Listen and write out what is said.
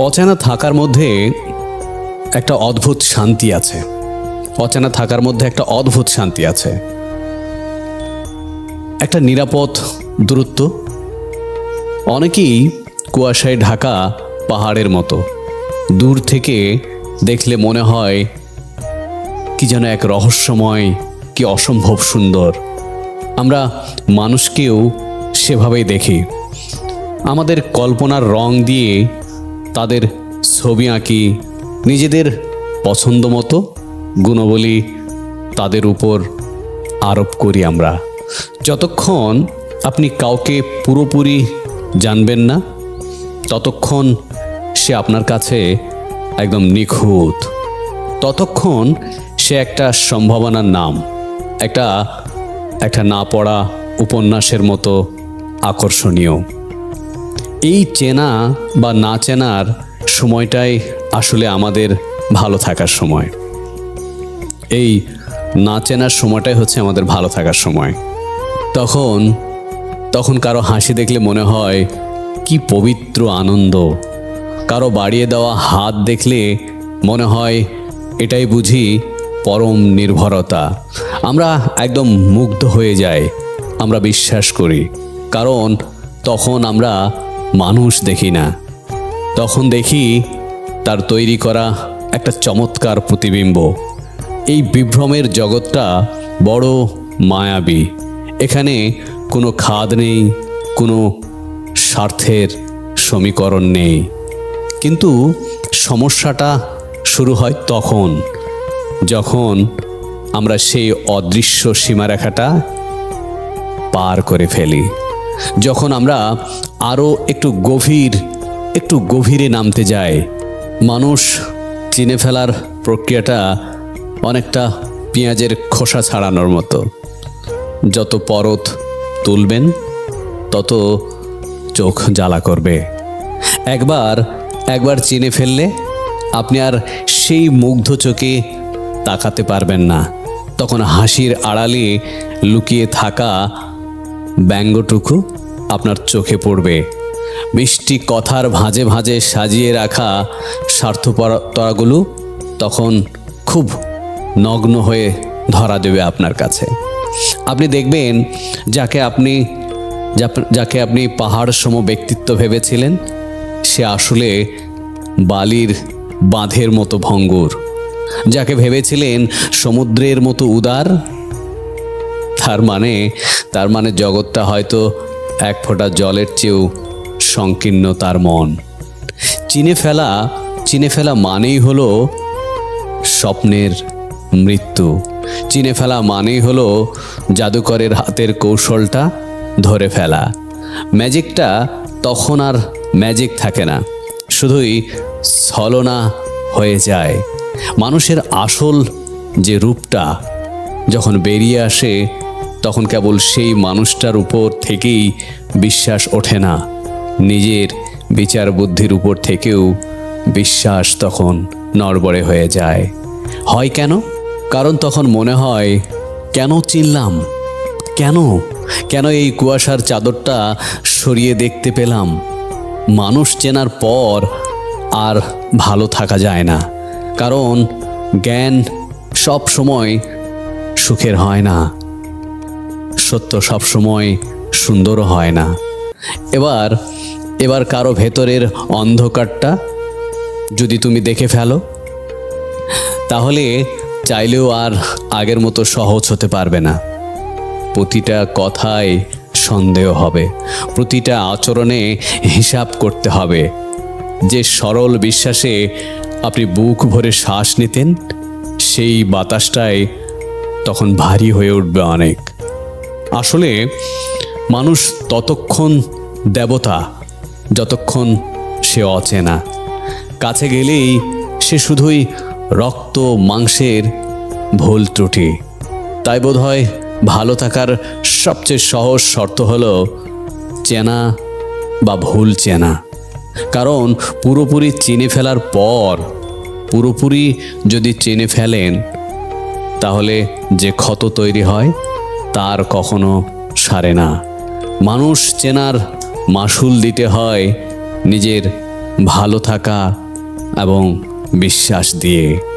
অচেনা থাকার মধ্যে একটা অদ্ভুত শান্তি আছে। অচেনা থাকার মধ্যে একটা অদ্ভুত শান্তি আছে, একটা নিরাপদ দূরত্ব। অনেকেই কুয়াশায় ঢাকা পাহাড়ের মতো, দূর থেকে দেখলে মনে হয় কি যেন এক রহস্যময়, কি অসম্ভব সুন্দর। আমরা মানুষকেও সেভাবেই দেখি, আমাদের কল্পনার রং দিয়ে তাদের ছবি আঁকি, নিজেদের পছন্দ মতো গুণাবলী তাদের উপর আরোপ করি আমরা। যতক্ষণ আপনি কাউকে পুরোপুরি জানবেন না, ততক্ষণ সে আপনার কাছে একদম নিখুঁত। ততক্ষণ সে একটা সম্ভাবনার নাম, একটা না পড়া উপন্যাসের মতো আকর্ষণীয়। এই চেনা বা না চেনার সময়টাই আসলে আমাদের ভালো থাকার সময়। এই না চেনার সময়টাই হচ্ছে আমাদের ভালো থাকার সময়। তখন কারো হাসি দেখলে মনে হয় কি পবিত্র আনন্দ। কারো বাড়িয়ে দেওয়া হাত দেখলে মনে হয় এটাই বুঝি পরম নির্ভরতা। আমরা একদম মুগ্ধ হয়ে যাই, আমরা বিশ্বাস করি, কারণ তখন আমরা মানুষ দেখি না, তখন দেখি তার তৈরি করা একটা চমৎকার প্রতিবিম্ব। এই বিভ্রমের জগৎটা বড় মায়াবী। এখানে কোনো খাদ নেই, কোনো স্বার্থের সমীকরণ নেই। কিন্তু সমস্যাটা শুরু হয় যখন আমরা সেই অদৃশ্য সীমারেখাটা পার করে ফেলি, যখন আমরা আরও একটু গভীরে নামতে যাই। মানুষ চিনে ফেলার প্রক্রিয়াটা অনেকটা পেঁয়াজের খোসা ছাড়ানোর মতো। যত পরত তুলবেন তত চোখ জ্বালা করবে। একবার চিনে ফেললে আপনি আর সেই মুগ্ধ চোখে তাকাতে পারবেন না। তখন হাসির আড়ালে লুকিয়ে থাকা ব্যঙ্গটুকু আপনার চোখে পড়বে। মিষ্টি কথার ভাঁজে ভাঁজে সাজিয়ে রাখা স্বার্থপরতাগুলো তখন খুব নগ্ন হয়ে ধরা দেবে আপনার কাছে। আপনি দেখবেন যাকে আপনি পাহাড় সম ব্যক্তিত্ব ভেবেছিলেন, সে আসলে বালির বাঁধের মতো ভঙ্গুর। যাকে ভেবেছিলেন সমুদ্রের মতো উদার, তার মানে জগৎটা হয়তো এক ফোঁটা জলের চেয়েও সংকীর্ণ তার মন। চিনে ফেলা মানেই হলো স্বপ্নের মৃত্যু। চিনে ফেলা মানেই হলো জাদুকরের হাতের কৌশলটা ধরে ফেলা। ম্যাজিকটা তখন আর ম্যাজিক থাকে না, শুধুই ছলনা হয়ে যায়। মানুষের আসল যে রূপটা যখন বেরিয়ে আসে, তখন কেবল সেই মানুষটার উপর থেকেই বিশ্বাস ওঠে না, নিজের বিচার বুদ্ধির উপর থেকেও বিশ্বাস তখন নড়বড়ে হয়ে যায়। হয় কেন? কারণ তখন মনে হয়, কেন চিনলাম, কেন এই কুয়াশার চাদরটা সরিয়ে দেখতে পেলাম। মানুষ চেনার পর আর ভালো থাকা যায় না, কারণ জ্ঞান সব সময় সুখের হয় না, সত্য সব সময় সুন্দরও হয় না। এবার কারো ভেতরের অন্ধকারটা যদি তুমি দেখে ফেলো, তাহলে চাইলেও আর আগের মতো সহজ হতে পারবে না। প্রতিটা কথায় সন্দেহ হবে, প্রতিটা আচরণে হিসাব করতে হবে। যে সরল বিশ্বাসে আপনি বুক ভরে শ্বাস নিতেন, সেই বাতাসটাই তখন ভারী হয়ে উঠবে অনেক। আসলে মানুষ ততক্ষণ দেবতা যতক্ষণ সে অচেনা। কাছে গেলেই সে শুধুই রক্ত মাংসের ভুল ত্রুটি। তাই বোধহয় ভালো থাকার সবচেয়ে সহজ শর্ত হলো চেনা বা ভুল চেনা। কারণ পুরোপুরি চিনে ফেলার পর, পুরোপুরি যদি চিনে ফেলেন, তাহলে যে ক্ষত তৈরি হয় তার কখনো সারে না। মানুষ চেনার মাসুল দিতে হয় নিজের ভালো থাকা এবং বিশ্বাস দিয়ে।